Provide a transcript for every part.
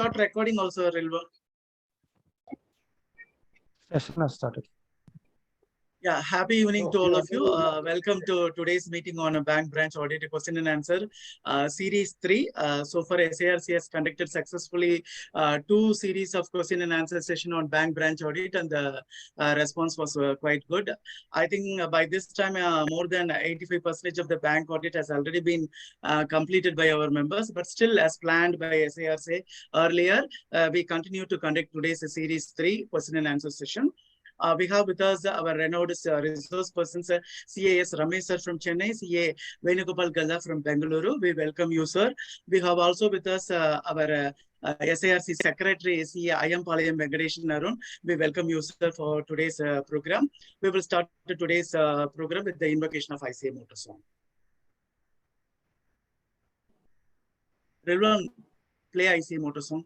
start recording also, Rilva. Session has started. Yeah, happy evening to all of you. Welcome to today's meeting on a bank branch audit question and answer series 3. So far, SIRC has conducted successfully 2 series of question and answer session on bank branch audit, and the response was quite good. I think by this time, more than 85% of the bank audit has already been completed by our members, but still as planned by SIRC earlier, we continue to conduct today's series 3 question and answer session. We have with us our renowned resource persons, CAS Ramesh sir from Chennai, CA Venugopal Galla from Bengaluru. We welcome you, sir. We have also with us our SIRC Secretary, CA Ayampalayam Venkateshan Arun. We welcome you, sir, for today's program. We will start today's program with the invocation of ICAI Motor Song. Rilvan, play ICAI Motor Song.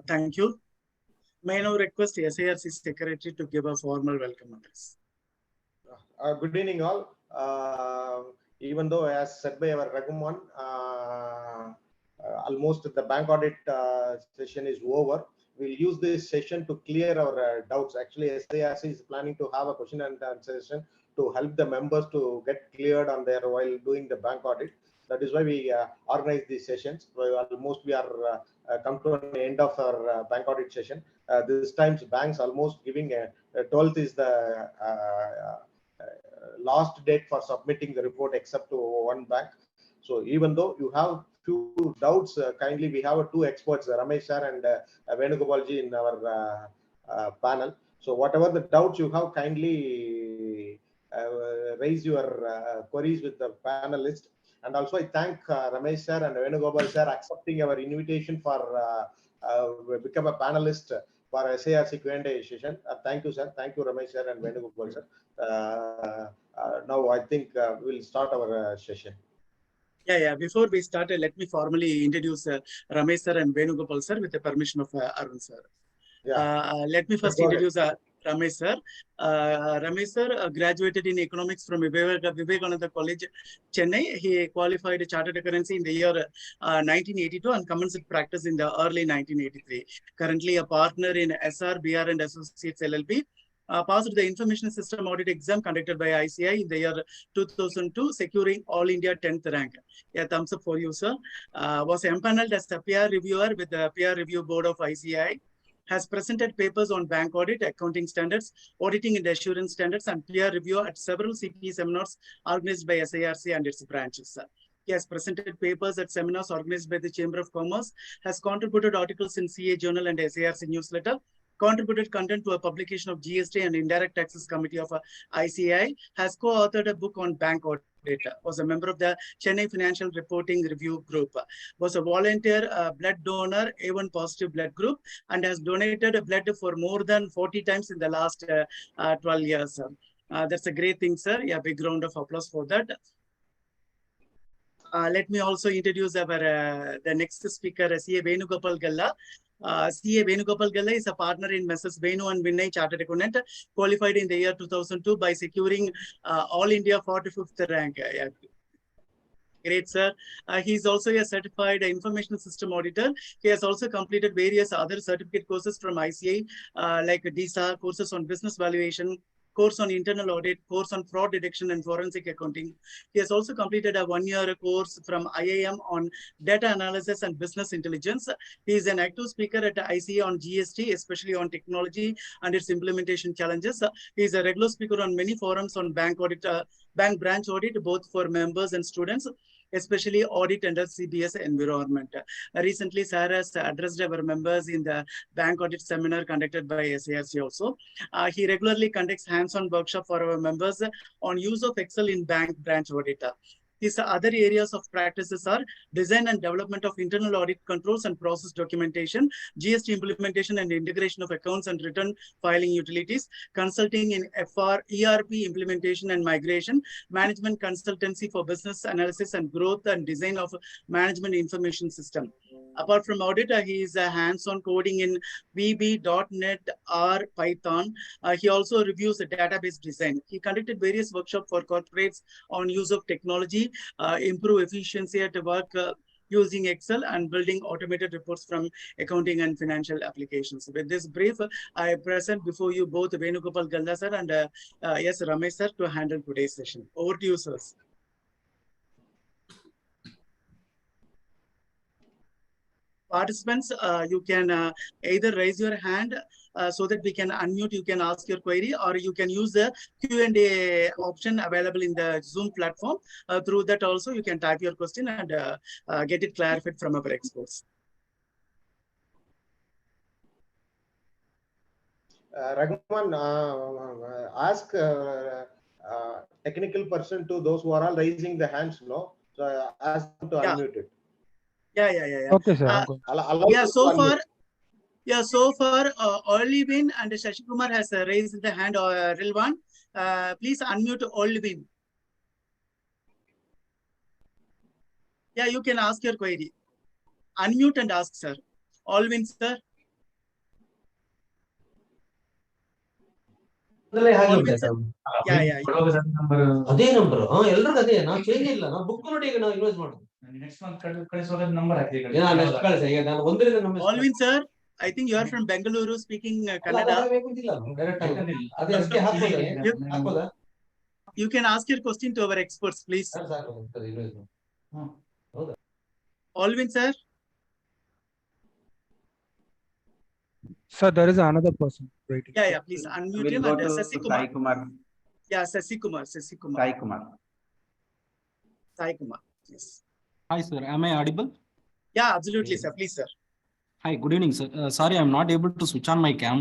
Thank you. May I now request SIRC Secretary to give a formal welcome address. Good evening, all. Even though, as said by our Raghuman, almost the bank audit session is over, we'll use this session to clear our doubts. Actually, SIRC is planning to have a question and answer session to help the members to get cleared on their while doing the bank audit. That is why we organize these sessions. Almost we are come to an end of our bank audit session. This time, banks almost giving 12th is the last date for submitting the report, except to one bank. So even though you have few doubts, kindly we have 2 experts, Ramesh sir and Venugopalji in our panel. So whatever the doubts you have, kindly raise your queries with the panelists. And also I thank Ramesh sir and Venugopal sir accepting our invitation for become a panelist for SIRC Q&A session. Thank you, sir. Thank you, Ramesh sir and Venugopal sir. Now I think we'll start our session. Yeah. Before we start, let me formally introduce Ramesh sir and Venugopal sir with the permission of Arun sir. Yeah. Let me first introduce Ramesh sir. Ramesh sir graduated in economics from Vivekananda College, Chennai. He qualified chartered accountancy in the year 1982 and commenced practice in the early 1983. Currently a partner in SR, BR and Associates LLP. Passed the information system audit exam conducted by ICAI in the year 2002, securing all India 10th rank. Yeah, thumbs up for you, sir. Was empaneled as a peer reviewer with the peer review board of ICAI. Has presented papers on bank audit, accounting standards, auditing and assurance standards, and peer review at several CPE seminars organized by SIRC and its branches. He has presented papers at seminars organized by the Chamber of Commerce, has contributed articles in CA Journal and SIRC newsletter, contributed content to a publication of GST and Indirect Taxes Committee of ICAI, has co-authored a book on bank audit, was a member of the Chennai Financial Reporting Review Group, was a volunteer blood donor, A1 positive blood group, and has donated blood for more than 40 times in the last 12 years. That's a great thing, sir. Yeah, big round of applause for that. Let me also introduce our the next speaker, CA Venugopal Galla. CA Venugopal Galla is a partner in Messrs. Venu and Vinay Chartered Accountant, qualified in the year 2002 by securing All India 45th rank. Great, sir. He is also a certified information system auditor. He has also completed various other certificate courses from ICAI, like DISA, courses on business valuation, course on internal audit, course on fraud detection and forensic accounting. He has also completed a one-year course from IIM on data analysis and business intelligence. He is an active speaker at ICAI on GST, especially on technology and its implementation challenges. He is a regular speaker on many forums on bank audit, bank branch audit, both for members and students, especially audit under CBS environment. Recently, sir has addressed our members in the bank audit seminar conducted by SIRC also. He regularly conducts hands-on workshop for our members on use of Excel in bank branch audit. His other areas of practices are design and development of internal audit controls and process documentation, GST implementation and integration of accounts and return filing utilities, consulting in ERP implementation and migration, management consultancy for business analysis and growth and design of management information system. Apart from audit, he is hands-on coding in VB.NET or Python. He also reviews the database design. He conducted various workshops for corporates on use of technology, improve efficiency at work using Excel, and building automated reports from accounting and financial applications. With this brief, I present before you both Venugopal Galla sir and yes, Ramesh sir to handle today's session. Over to you, sirs. Participants, you can either raise your hand so that we can unmute, you can ask your query, or you can use the Q&A option available in the Zoom platform. Through that also, you can type your question and get it clarified from our experts. Raghuman, ask technical person to those who are all raising the hands, no? So ask them to unmute it. Yeah. Okay, sir. So far, Olivin and Shashi Kumar has raised the hand. Rilwan, please unmute Olivin. Yeah, you can ask your query. Unmute and ask, sir. Olivin, sir. Olivin, sir. Yeah. ಅದೇ number ಎಲ್ಲರಿಗೂ ಅದೇ ನಾವು change ಇಲ್ಲ ನಾವು book ನೋಡಿ ಈಗ ನಾವು invest ಮಾಡೋದು ನೆಕ್ಸ್ಟ್ ಮಂತ್ ಕಳಿಸೋದ ನಂಬರ್ ಹಾಕಿ ನೆಕ್ಸ್ಟ್ ಕಳಿಸಿ ಈಗ ನಾನು ಒಂದರಿಂದ number Olivin, sir, I think you are from Bengaluru speaking Kannada. You can ask your question to our experts, please. Olivin, sir. Sir, there is another person waiting. Yeah, please unmute him. And Sasi Kumar. Yeah, Sasi Kumar. Sai Kumar. Yes. Hi, sir. Am I audible? Yeah, absolutely, sir. Please, sir. Hi, good evening, sir. Sorry, I'm not able to switch on my cam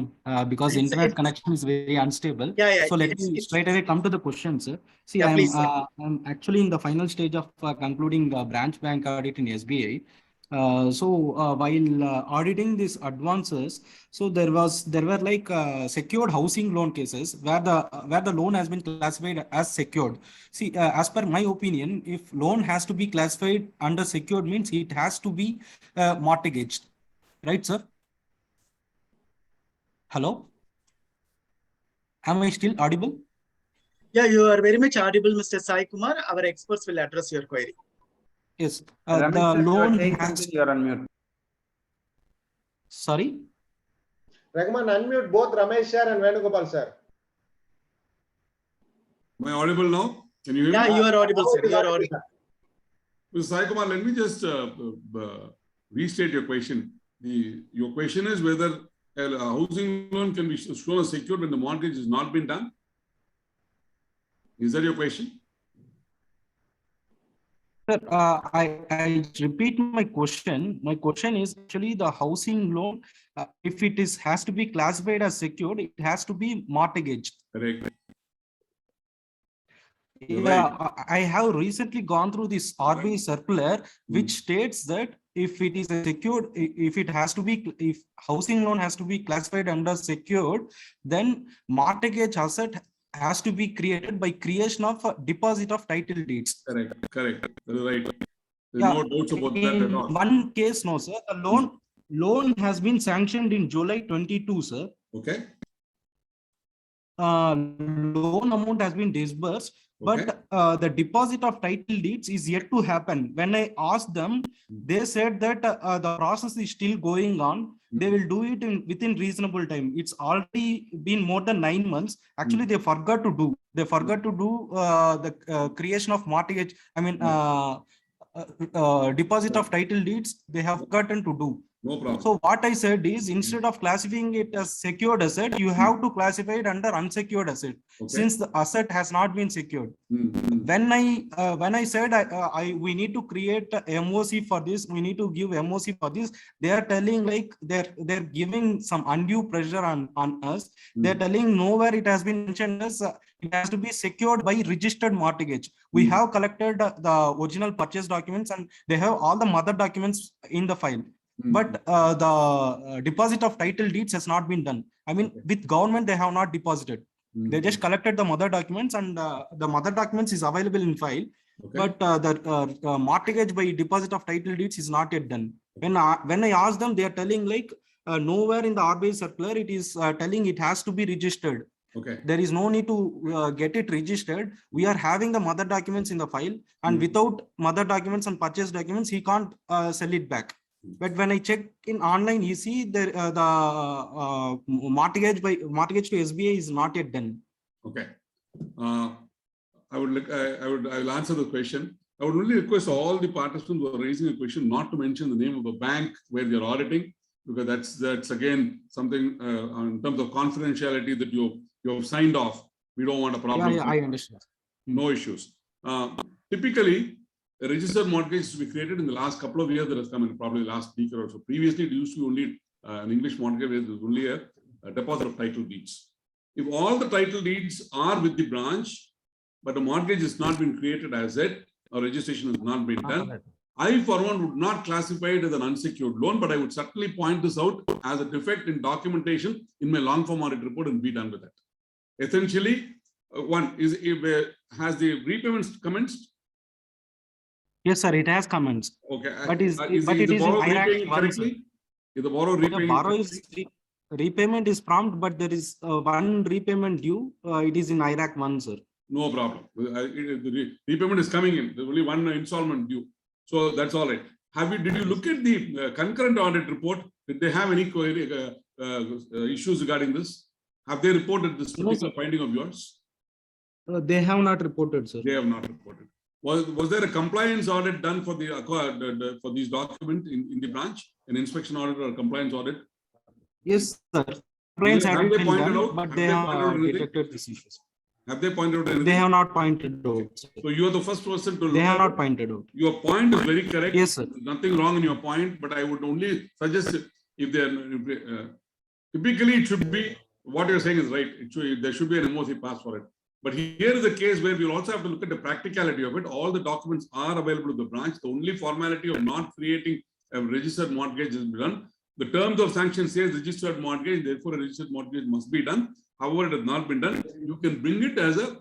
because internet connection is very unstable. Yeah. So let me straight away come to the question, sir. See, I'm actually in the final stage of concluding branch bank audit in SBI. While auditing these advances, so there were like secured housing loan cases where the loan has been classified as secured. See, as per my opinion, if loan has to be classified under secured means it has to be mortgaged, right, sir? Hello, am I still audible? Yeah, you are very much audible, Mr. Sai Kumar. Our experts will address your query. Yes, the loan has... You are on mute. Sorry? Raghuman, unmute both Ramesh sir and Venugopal sir. Am I audible now? Can you hear me? Yeah, you are audible, sir. You are audible. Mr. Sai Kumar, let me just restate your question. Your question is whether a housing loan can be shown as secured when the mortgage has not been done? Is that your question? Sir, I repeat my question. My question is actually the housing loan, if it has to be classified as secured, it has to be mortgaged. Correct. I have recently gone through this RBI circular, which states that if it is secured, if housing loan has to be classified under secured, then mortgage asset has to be created by creation of a deposit of title deeds. Correct. That is right. There's no doubts about that at all. One case, no, sir. The loan has been sanctioned in July 22, sir. Okay. Loan amount has been disbursed, But the deposit of title deeds is yet to happen. When I asked them, they said that the process is still going on. They will do it within reasonable time. It's already been more than 9 months. Actually, they forgot to do. They forgot to do the creation of mortgage. I mean, deposit of title deeds. They have forgotten to do. No problem. So what I said is, instead of classifying it as secured asset, you have to classify it under unsecured asset, since the asset has not been secured. When I said we need to create a MOC for this, we need to give MOC for this, they are telling like they're giving some undue pressure on us. They're telling nowhere it has been mentioned as it has to be secured by registered mortgage. We have collected the original purchase documents and they have all the mother documents in the file. But the deposit of title deeds has not been done. I mean, with government, they have not deposited. They just collected the mother documents, and the mother documents is available in file. But the mortgage by deposit of title deeds is not yet done. When I asked them, they are telling like nowhere in the RBI circular it is telling it has to be registered. There is no need to get it registered. We are having the mother documents in the file, and without mother documents and purchase documents, he can't sell it back. But when I check in online, you see the mortgage to SBI is not yet done. Okay, I will answer the question. I would only request all the participants who are raising a question not to mention the name of the bank where they are auditing, because that's again something in terms of confidentiality that you have signed off. We don't want a problem. Yeah, I understand. No issues. Typically, a registered mortgage to be created in the last couple of years that has come in, probably last week or so. Previously, it used to be only an English mortgage where there was only a deposit of title deeds. If all the title deeds are with the branch, but the mortgage has not been created as yet, or registration has not been done, I for one would not classify it as an unsecured loan, but I would certainly point this out as a defect in documentation in my long form audit report and be done with it. Essentially, one is has the repayments commenced? Yes, sir, it has commenced. Okay. But it is in IRAC correctly? Is the borrower repaying? Repayment is prompt, but there is one repayment due. It is in IRAC 1, sir. No problem. The repayment is coming in. There's only one installment due. So that's all right. Did you look at the concurrent audit report? Did they have any issues regarding this? Have they reported this particular finding of yours? They have not reported, sir. They have not reported. Was there a compliance audit done for for these documents in the branch? An inspection audit or a compliance audit? Yes, sir. Compliance audit been done, but they have detected these issues. Have they pointed out anything? They have not pointed out. So you are the first person to look. They have not pointed out. Your point is very correct. Yes, sir. There's nothing wrong in your point, but I would only suggest if they are typically it should be what you're saying is right. There should be an MOC pass for it. But here is a case where we'll also have to look at the practicality of it. All the documents are available to the branch. The only formality of not creating a registered mortgage is done. The terms of sanction says registered mortgage, therefore a registered mortgage must be done. However, it has not been done. You can bring it as a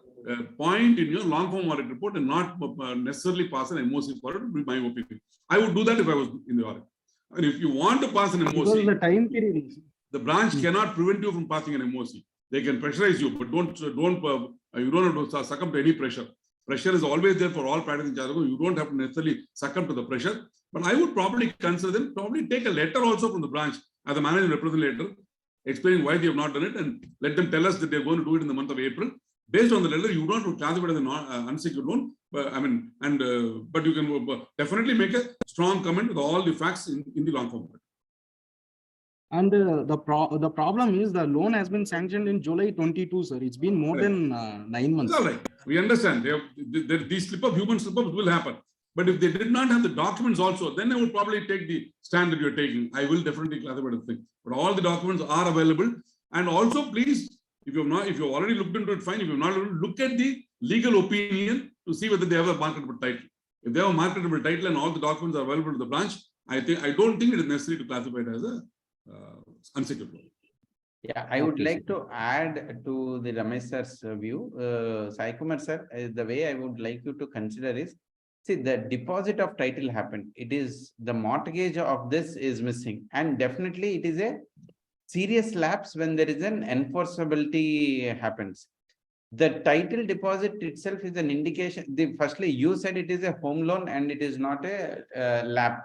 point in your long form audit report and not necessarily pass an MOC for it, would be my opinion. I would do that if I was in the audit. And if you want to pass an MOC, because the time period is... the branch cannot prevent you from passing an MOC. They can pressurize you, but you don't have to succumb to any pressure. Pressure is always there for all practice in Jarago. You don't have to necessarily succumb to the pressure. But I would probably consider them, probably take a letter also from the branch as a managing representative, explaining why they have not done it, and let them tell us that they're going to do it in the month of April. Based on the letter, you don't have to classify it as an unsecured loan. But but you can definitely make a strong comment with all the facts in the long form. And the problem is the loan has been sanctioned in July 22, sir. It's been more than 9 months. It's all right. We understand. These human slip-ups will happen. But if they did not have the documents also, then I would probably take the stand that you're taking. I will definitely classify the thing. But all the documents are available. And also, please, if you've already looked into it, fine. If you've not, look at the legal opinion to see whether they have a marketable title. If they have a marketable title and all the documents are available to the branch, I don't think it is necessary to classify it as a unsecured loan. Yeah, I would like to add to the Ramesh sir's view. Sai Kumar sir, the way I would like you to consider is, see, the deposit of title happened. It is the mortgage of this is missing, and definitely it is a serious lapse when there is an enforceability happens. The title deposit itself is an indication. Firstly, you said it is a home loan and it is not a LAP,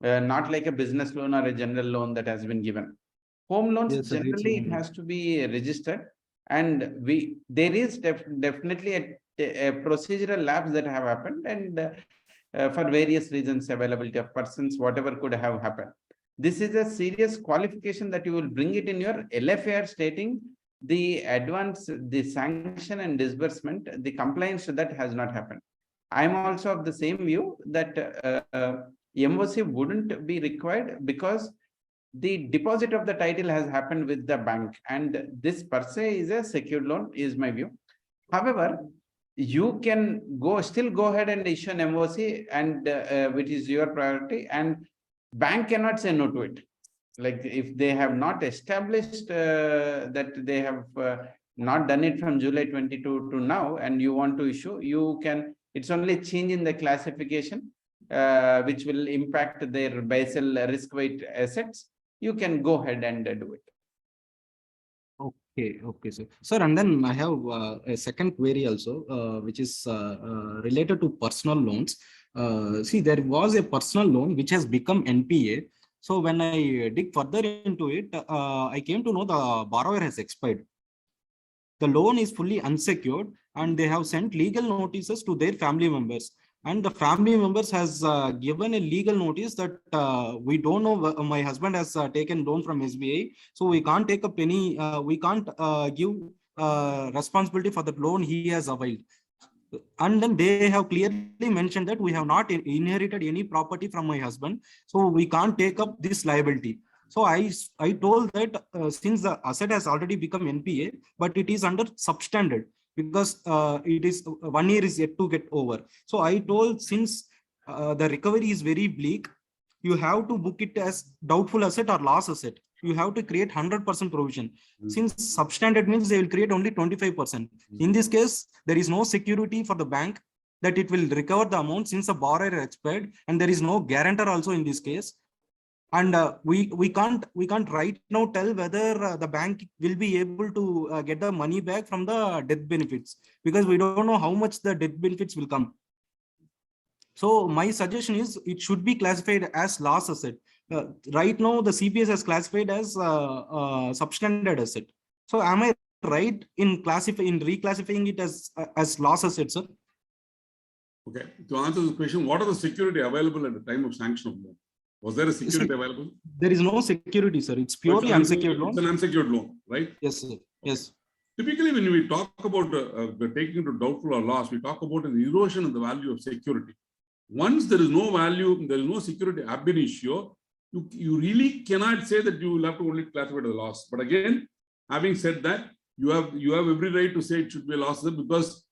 not like a business loan or a general loan that has been given. Home loans, Yes, sir, it's generally home it loan. has to be registered, and there is definitely a procedural lapse that have happened, and for various reasons, availability of persons, whatever could have happened. This is a serious qualification that you will bring it in your LFAR stating the advance, the sanction and disbursement, the compliance to that has not happened. I am also of the same view that MOC wouldn't be required because the deposit of the title has happened with the bank, and this per se is a secured loan, is my view. However, you can still go ahead and issue an MOC, and which is your priority, and bank cannot say no to it. Like if they have not established that they have not done it from July 22 to now, and you want to issue, you can. It's only a change in the classification, which will impact their Basel risk weight assets. You can go ahead and do it. Okay, sir. Sir, and then I have a second query also, which is related to personal loans. See, there was a personal loan which has become NPA. So when I dig further into it, I came to know the borrower has expired. The loan is fully unsecured, and they have sent legal notices to their family members. And the family members has given a legal notice that we don't know, my husband has taken loan from SBI, so we can't take up any, we can't give responsibility for the loan he has availed. And then they have clearly mentioned that we have not inherited any property from my husband, so we can't take up this liability. So I told that since the asset has already become NPA, but it is under substandard, because it is 1 year is yet to get over. So I told, since the recovery is very bleak, you have to book it as doubtful asset or loss asset. You have to create 100% provision. Since substandard means they will create only 25%. In this case, there is no security for the bank that it will recover the amount since the borrower expired, and there is no guarantor also in this case. And we can't right now tell whether the bank will be able to get the money back from the death benefits, because we don't know how much the death benefits will come. So my suggestion is it should be classified as loss asset. Right now the CPS has classified as substandard asset. So am I right in reclassifying it as loss asset, sir? Okay, to answer the question, what are the security available at the time of sanction of loan? Was there a security available? There is no security, sir. It's purely unsecured loan. It's an unsecured loan, right? Yes, sir. Yes. Typically, when we talk about taking to doubtful or loss, we talk about an erosion of the value of security. Once there is no value, there is no security ab initio, you really cannot say that you will have to only classify it as a loss. But again, having said that, you have every right to say it should be a loss, because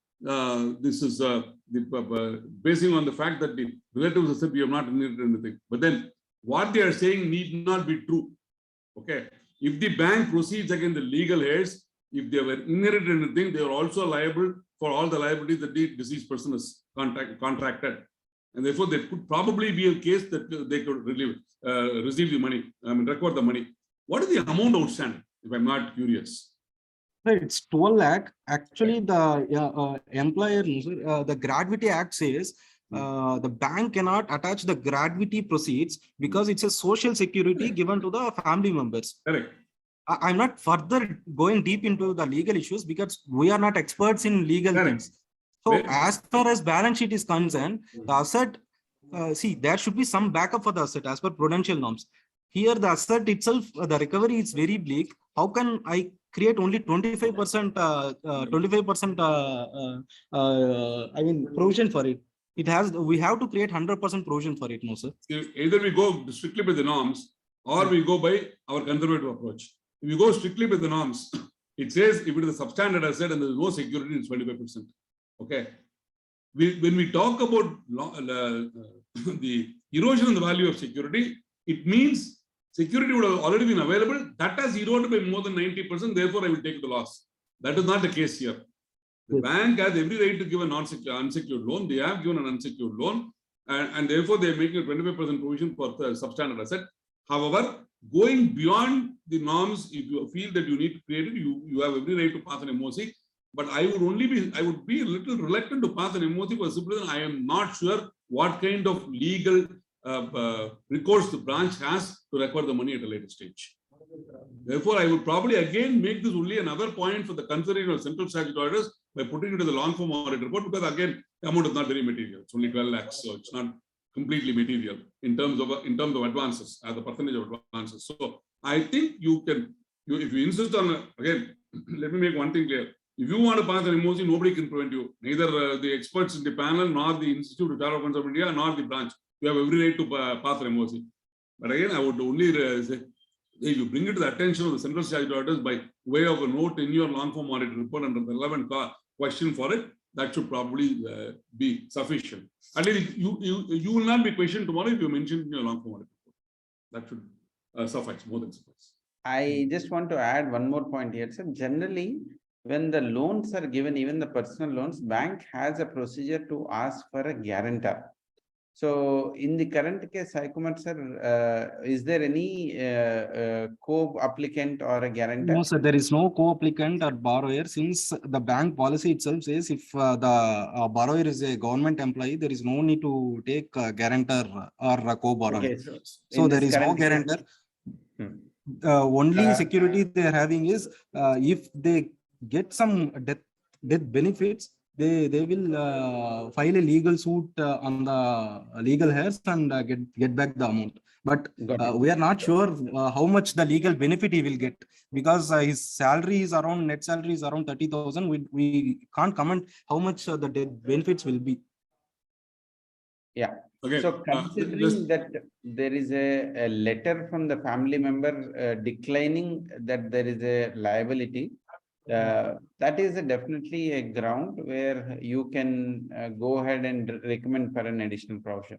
this is basing on the fact that the relatives have said we have not inherited anything. But then what they are saying need not be true. Okay, if the bank proceeds against the legal heirs, if they were inherited anything, they are also liable for all the liabilities that the deceased person has contracted, and therefore there could probably be a case that they could receive the money, recover the money. What is the amount outstanding, if I'm not curious? It's 12 lakh. Actually, the employer, the Gratuity Act says the bank cannot attach the gratuity proceeds because it's a social security given to the family members. Correct. I'm not further going deep into the legal issues because we are not experts in legal things. So as far as balance sheet is concerned, the asset, see, there should be some backup for the asset as per prudential norms. Here, the asset itself, the recovery is very bleak. How can I create only 25%, provision for it? We have to create 100% provision for it, no, sir? Either we go strictly by the norms or we go by our conservative approach. If you go strictly by the norms, it says if it is a substandard asset and there is no security, it's 25%. Okay. When we talk about the erosion in the value of security, it means security would have already been available. That has eroded by more than 90%. Therefore, I will take the loss. That is not the case here. The bank has every right to give an unsecured loan. They have given an unsecured loan, and therefore they are making a 25% provision for the substandard asset. However, going beyond the norms, if you feel that you need to create it, you have every right to pass an MOC. But I would be a little reluctant to pass an MOC for simply I am not sure what kind of legal recourse the branch has to recover the money at a later stage. Therefore, I would probably again make this only another point for the consideration of central statutory orders by putting it to the long form audit report, because again, the amount is not very material. It's only 12 lakhs, so it's not completely material in terms of advances, as a percentage of advances. So I think if you insist on again, let me make one thing clear. If you want to pass an MOC, nobody can prevent you. Neither the experts in the panel, nor the Institute of Chartered Accountants of India, nor the branch. You have every right to pass an MOC. But again, I would only say, if you bring it to the attention of the central statutory orders by way of a note in your long form audit report under the relevant question for it, that should probably be sufficient. At least you will not be questioned tomorrow if you mention in your long form audit report. That should suffice, more than suffice. I just want to add one more point here. So generally, when the loans are given, even the personal loans, bank has a procedure to ask for a guarantor. So in the current case, Sai Kumar sir, is there any co-applicant or a guarantor? No, sir, there is no co-applicant or borrower, since the bank policy itself says if the borrower is a government employee, there is no need to take a guarantor or a co-borrower. Okay, so there is no guarantor. Only security they are having is if they get some death benefits, they will file a legal suit on the legal heirs and get back the amount. But we are not sure how much the legal benefit he will get, because his salary is around, net salary is around 30,000. We can't comment how much the death benefits will be. Yeah. Okay. So considering that there is a letter from the family member declining that there is a liability, that is definitely a ground where you can go ahead and recommend for an additional provision,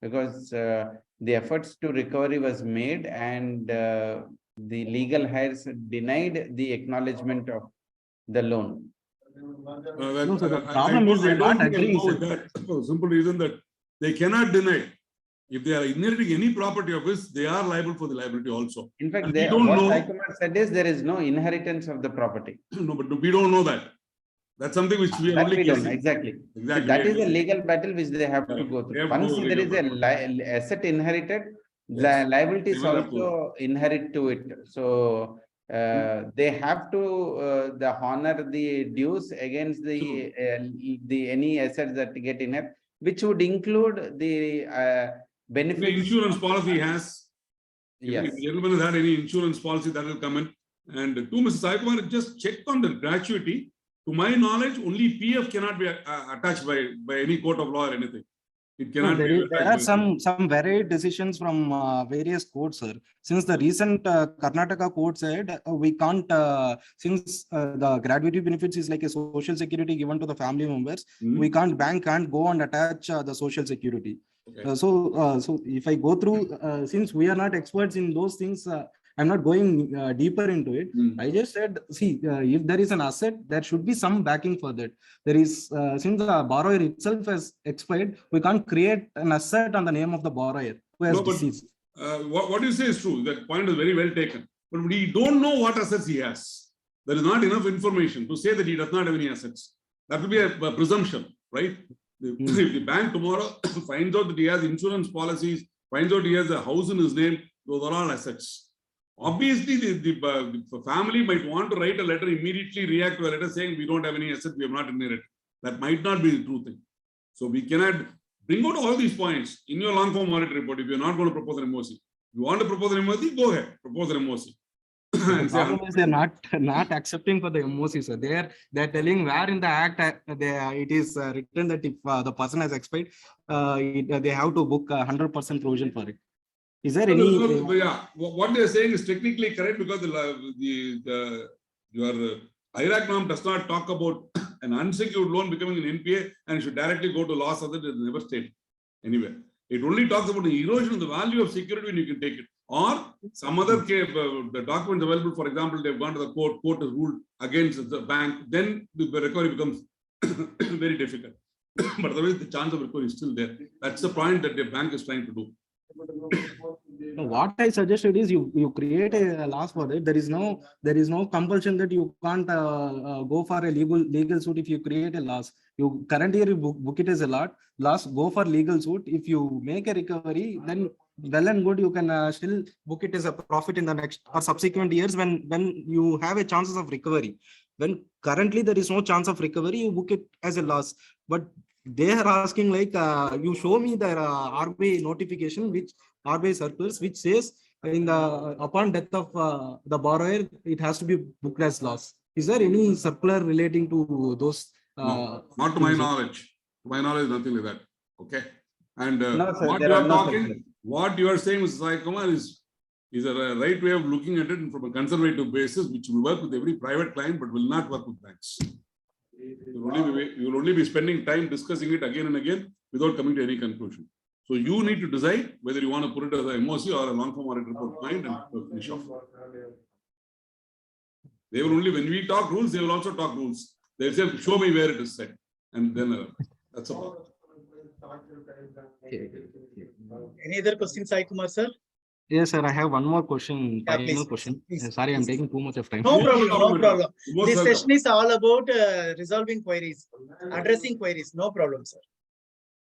because the efforts to recovery was made and the legal heirs denied the acknowledgement of the loan. No, so the problem is they're not agreeing. With that, for the simple reason that they cannot deny. If they are inheriting any property of his, they are liable for the liability also. In fact, we don't know. What Sai Kumar said is there is no inheritance of the property. No, but we don't know that. That's something which we only don't know. Exactly. So that is a legal battle which they have to go through. Once there is an asset inherited, the liabilities also inherit to it. So they have to honor the dues against the any assets that get inherited, which would include the benefits. The insurance policy has. Yes. If the gentleman has had any insurance policy, that will come in. And to Mr. Sai Kumar, just check on the gratuity. To my knowledge, only PF cannot be attached by any court of law or anything. It cannot be. There are some varied decisions from various courts, sir. Since the recent Karnataka court said we can't, since the gratuity benefits is like a social security given to the family members, we can't, bank can't go and attach the social security. Okay. So if I go through, since we are not experts in those things, I'm not going deeper into it. I just said, see, if there is an asset, there should be some backing for that. There is, since the borrower itself has expired, we can't create an asset on the name of the borrower who has deceased. What you say is true. That point is very well taken. But we don't know what assets he has. There is not enough information to say that he does not have any assets. That will be a presumption, right? If the bank tomorrow finds out that he has insurance policies, finds out he has a house in his name, those are all assets. Obviously, the family might want to write a letter, immediately react to a letter saying we don't have any assets, we have not inherited. That might not be the true thing. So we cannot bring out all these points in your long form audit report if you're not going to propose an MOC. If you want to propose an MOC, go ahead, propose an MOC. The problem is they're not accepting for the MOC, sir. They're telling where in the act it is written that if the person has expired, they have to book 100% provision for it. Is there any? Yeah, what they are saying is technically correct, because your IRAC norm does not talk about an unsecured loan becoming an NPA and should directly go to loss of it. It is never stated anywhere. It only talks about the erosion of the value of security when you can take it, or some other case, the documents available. For example, they've gone to the court has ruled against the bank. Then the recovery becomes very difficult. But otherwise, the chance of recovery is still there. That's the point that the bank is trying to do. No, what I suggested is you create a loss for it. There is no compulsion that you can't go for a legal suit if you create a loss. You current year book it as a loss. Go for legal suit. If you make a recovery, then well and good. You can still book it as a profit in the next or subsequent years when you have a chances of recovery. When currently there is no chance of recovery, you book it as a loss. But they are asking like you show me the RBI notification which RBI circulars which says in the upon death of the borrower it has to be booked as loss. Is there any circular relating to those? No, not to my knowledge. To my knowledge, nothing like that. Okay. And No, sir, what there you are are no talking, circulars. what you are saying, Mr. Sai Kumar, is a right way of looking at it from a conservative basis, which will work with every private client, but will not work with banks. You will only be spending time discussing it again and again without coming to any conclusion. So you need to decide whether you want to put it as a MOC or a long-form audit report client and finish off. They will only, when we talk rules, they will also talk rules. They'll say, show me where it is set. And then that's about it. Any other questions, Sai Kumar sir? Yes, sir. I have one more question. Yeah, Final please, question. please, Sorry, I'm please. taking too much of time. No problem, no problem. Most This welcome. session is all about resolving queries, addressing queries. No problem, sir.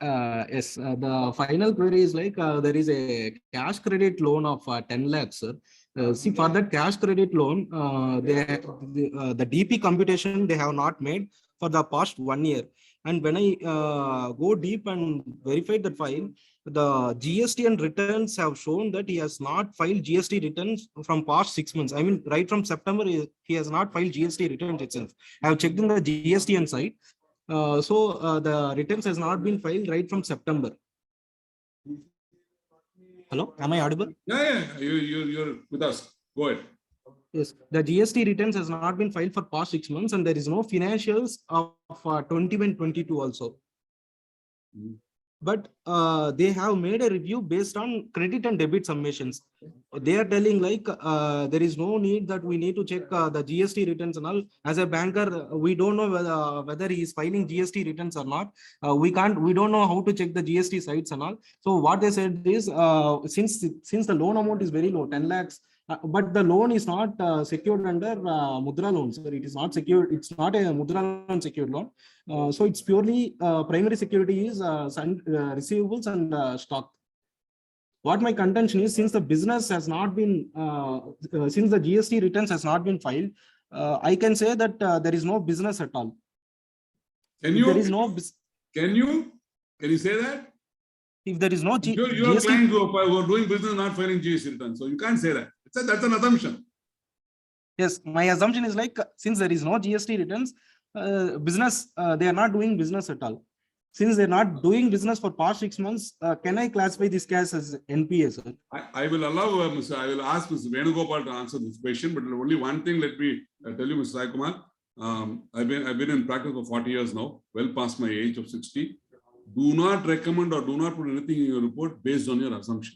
Yes, the final query is like there is a cash credit loan of 10 lakhs, sir. See, for that cash credit loan, the DP computation they have not made for the past 1 year. And when I go deep and verify that file, the GST and returns have shown that he has not filed GST returns from past 6 months. I mean, right from September, he has not filed GST returns itself. I have checked in the GSTN site. The returns has not been filed right from September. Hello, am I audible? Yeah, you're with us. Go ahead. Yes, the GST returns has not been filed for past 6 months, and there is no financials of 21-22 also. But they have made a review based on credit and debit submissions. They are telling like there is no need that we need to check the GST returns and all. As a banker, we don't know whether he is filing GST returns or not. We don't know how to check the GST sites and all. So what they said is since the loan amount is very low, 10 lakhs, but the loan is not secured under Mudra loans. It is not secured. It's not a Mudra loan secured loan. So it's purely primary security is receivables and stock. What my contention is, since the business has not been, since the GST returns has not been filed, I can say that there is no business at all. Can you say that? If there is no You have GST, clients who are doing business not filing GST returns, so you can't say that. That's an assumption. Yes, my assumption is like since there is no GST returns, business they are not doing business at all. Since they're not doing business for past 6 months, can I classify this case as NPA, sir? I will allow I will ask Mr. Venugopal to answer this question, but only one thing let me tell you, Mr. Sai Kumar. I've been in practice for 40 years now, well past my age of 60. Do not recommend or do not put anything in your report based on your assumption.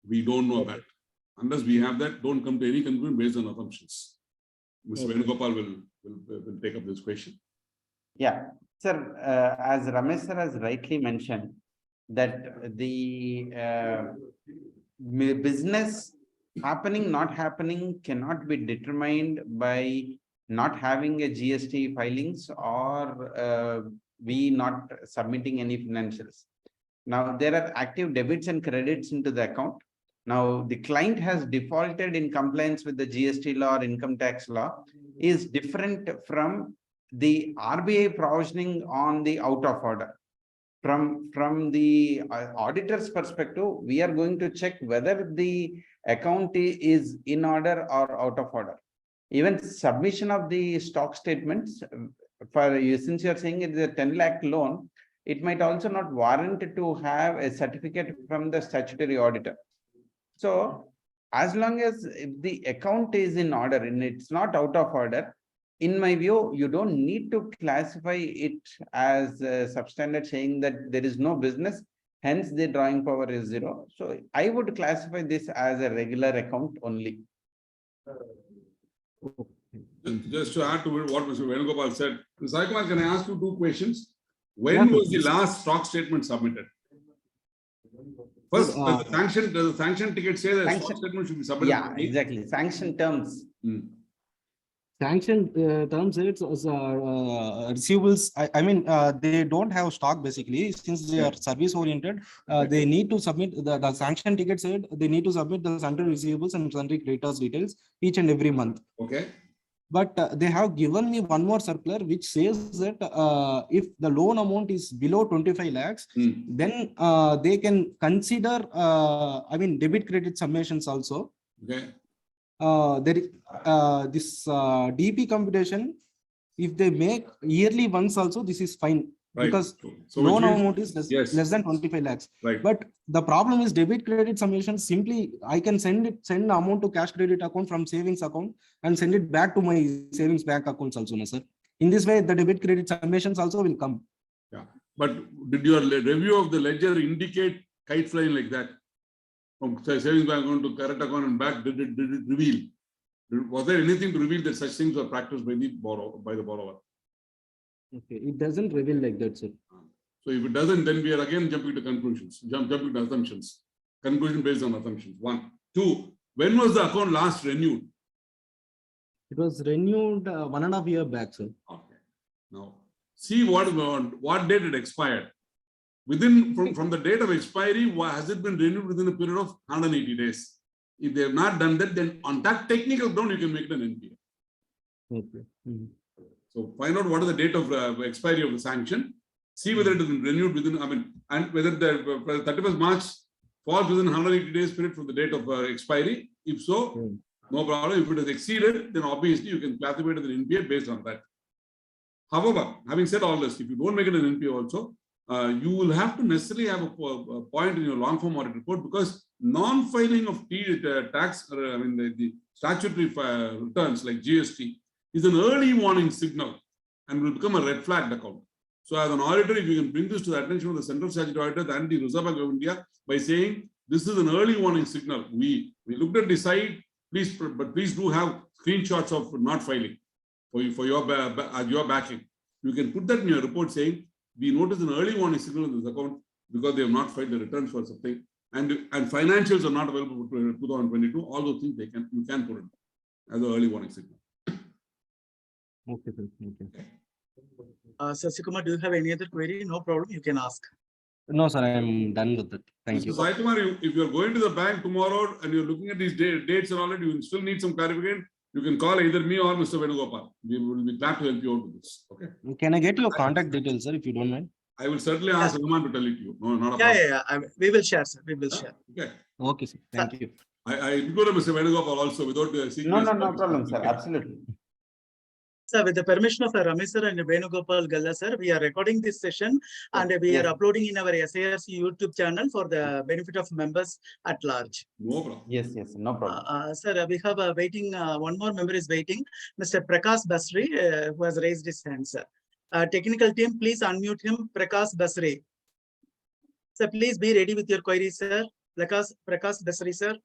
We don't know that. Unless we have that, don't come to any conclusion based on assumptions. Mr. Venugopal will take up this question. Yeah, sir, as Ramesh sir has rightly mentioned, that the business happening, not happening cannot be determined by not having a GST filings or we not submitting any financials. Now, there are active debits and credits into the account. Now, the client has defaulted in compliance with the GST law or income tax law is different from the RBI provisioning on the out of order. From the auditor's perspective, we are going to check whether the account is in order or out of order. Even submission of the stock statements, for you, since you are saying it is a 10 lakh loan, it might also not warrant to have a certificate from the statutory auditor. So as long as if the account is in order and it's not out of order, in my view, you don't need to classify it as substandard, saying that there is no business, hence the drawing power is 0. So I would classify this as a regular account only. Just to add to what Mr. Venugopal said, Mr. Sai Kumar, can I ask you 2 questions? When was the last stock statement submitted? First, Good, does the sanction ticket say that Sanction- stock statement should be submitted? Yeah, exactly. Sanction terms. sanction terms it's receivables. I mean, they don't have stock basically since they are service oriented. They need to submit the sanction ticket said they need to submit the sundry receivables and sundry creditors details each and every month. Okay. But they have given me one more circular which says that if the loan amount is below 25 lakhs, then they can consider, I mean, debit credit summations also. Okay. There is this DP computation. If they make yearly once also, this is fine. Right. Because So loan which means- amount is less than 25 lakhs. Right. But the problem is debit credit summation. Simply, I can send amount to cash credit account from savings account and send it back to my savings bank accounts also, no, sir. In this way, the debit credit summations also will come. Yeah. But did your review of the ledger indicate kite flying like that? From savings bank account to current account and back, did it reveal? Was there anything to reveal that such things were practiced by the borrower? Okay, it doesn't reveal like that, sir. So if it doesn't, then we are again jumping to conclusions, jumping to assumptions. Conclusion based on assumptions. 1. 2. When was the account last renewed? It was renewed 1.5 years back, sir. Okay. Now, see what date it expired. From the date of expiry, has it been renewed within a period of 180 days? If they have not done that, then on that technical ground, you can make it an NPA. Okay. So find out what is the date of expiry of the sanction. See whether it has been renewed within, and whether the 31st March falls within 180 days period from the date of expiry. If so, no problem. If it is exceeded, then obviously you can classify it as an NPA based on that. However, having said all this, if you don't make it an NPA also, you will have to necessarily have a point in your long form audit report, because non-filing of tax, the statutory returns like GST is an early warning signal and will become a red flagged account. So as an auditor, if you can bring this to the attention of the Central Statutory Auditor and the Reserve Bank of India by saying this is an early warning signal. We looked at the site, please do have screenshots of not filing for your backing. You can put that in your report saying we noticed an early warning signal in this account because they have not filed the returns for something, and financials are not available for 2022. All those things you can put it as an early warning signal. Okay, sir. Okay. Sir Sikumar, do you have any other query? No problem. You can ask. No, sir, I am done with it. Thank you. Mr. Sai Kumar, if you are going to the bank tomorrow and you're looking at these dates and all that, you still need some clarification. You can call either me or Mr. Venugopal. We will be glad to help you out with this. Okay. Can I get your contact details, sir, if you don't mind? I will certainly ask Rahman to tell it to you. No, not a problem. We will share, sir. We will share. Okay. Okay, sir. Thank you. I go to Mr. Venugopal also without seeking. No problem, sir. Absolutely. Sir, with the permission of Ramesh sir and Venugopal Galla sir, we are recording this session and we are uploading in our SIRC YouTube channel for the benefit of members at large. No problem. Yes, no problem. Sir, we have a waiting, one more member is waiting, Mr. Prakash Basri, who has raised his hand, sir. Technical team, please unmute him, Prakash Basri. Sir, please be ready with your queries, sir. Prakash Basri, sir.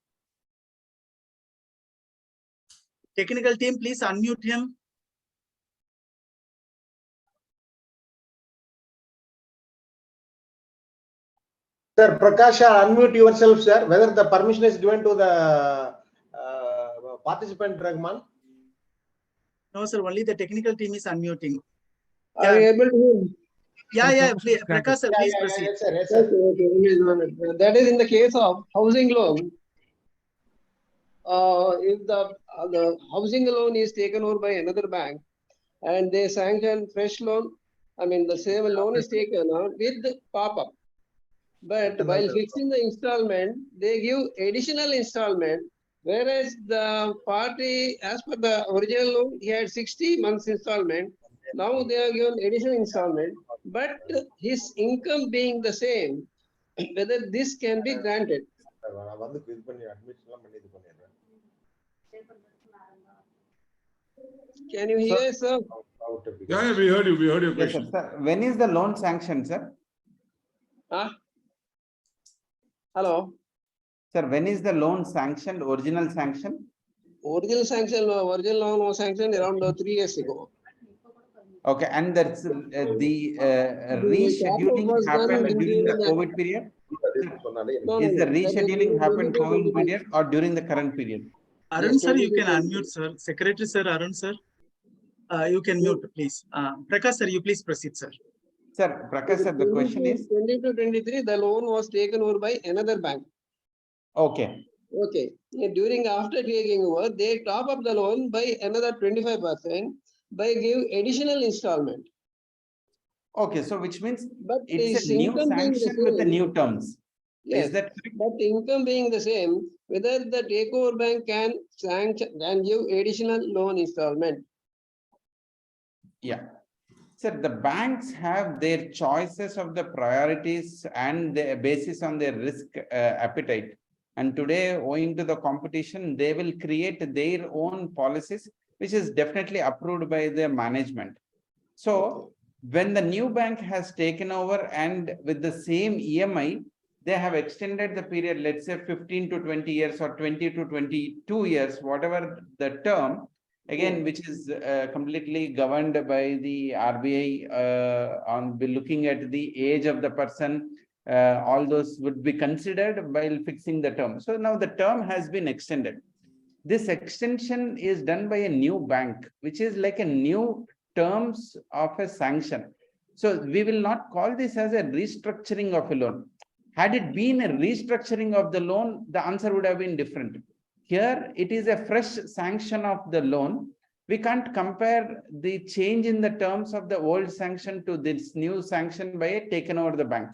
Technical team, please unmute him. Sir, Prakash, unmute yourself, sir. Whether the permission is given to the participant, Ragman? No, sir, only the technical team is unmuting. Are you able to hear? Yeah, please, Prakash, sir, please proceed. Yes, sir. Okay. That is in the case of housing loan. If the housing loan is taken over by another bank and they sanction fresh loan, the same loan is taken on with the pop-up. But while fixing the installment, they give additional installment, whereas the party, as per the original loan, he had 60 months installment. Now they are given additional installment, but his income being the same, whether this can be granted. Can you hear, sir? Yeah, we heard you. We heard your Yes, question. sir. When is the loan sanctioned, sir? Hello. Sir, when is the loan sanctioned? Original sanction? Original loan was sanctioned around 3 years ago. Okay, and that's the rescheduling happened during the COVID period? No, Is the that is rescheduling happened how 22. period or during the current period? Arun Yes, sir, you can 22. unmute, sir. Secretary sir, Arun sir. You can mute, please. Prakash sir, you please proceed, sir. Sir, Prakash sir, the question is. 22-23, the loan was taken over by another bank. Okay. Okay. During after taking over, they top up the loan by another 25% by give additional installment. Okay, so which means But it's its a new income being the sanction with the same. new terms. Yes, Is that correct? but income being the same, whether the takeover bank can sanction and give additional loan installment. Yeah. Sir, the banks have their choices of the priorities and the basis on their risk appetite. And today, owing to the competition, they will create their own policies, which is definitely approved by the management. So when the new bank has taken over and with the same EMI, they have extended the period, let's say 15 to 20 years or 20 to 22 years, whatever the term, again, which is completely governed by the RBI on looking at the age of the person. All those would be considered while fixing the term. So now the term has been extended. This extension is done by a new bank, which is like a new terms of a sanction. So we will not call this as a restructuring of a loan. Had it been a restructuring of the loan, the answer would have been different. Here, it is a fresh sanction of the loan. We can't compare the change in the terms of the old sanction to this new sanction by a taken over the bank.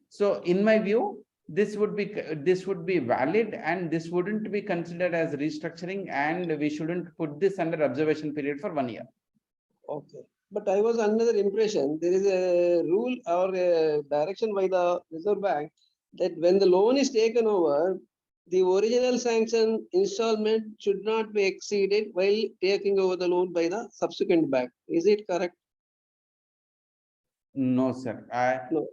So in my view, this would be valid and this wouldn't be considered as restructuring, and we shouldn't put this under observation period for 1 year. Okay. But I was under the impression there is a rule or a direction by the Reserve Bank that when the loan is taken over, the original sanction installment should not be exceeded while taking over the loan by the subsequent bank. Is it correct? No, sir. No.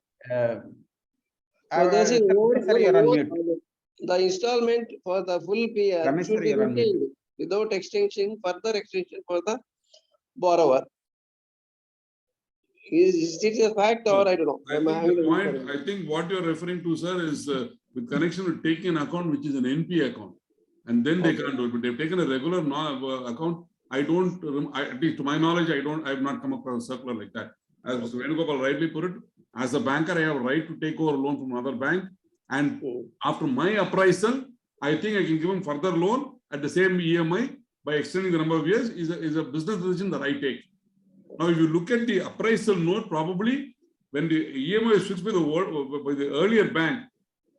So there's a the installment for the full period should be retained without further extension for the borrower. Is it a fact or I don't know? I think what you're referring to, sir, is with connection with taking an account which is an NP account, and then they can't do it. But they've taken a regular account. At least to my knowledge, I have not come across a circular like that. As Mr. Venugopal rightly put it, as a banker, I have a right to take over a loan from another bank, and after my appraisal, I think I can give him further loan at the same EMI by extending the number of years. Is a business decision that I take. Now, if you look at the appraisal note, probably when the EMI is fixed by the earlier bank,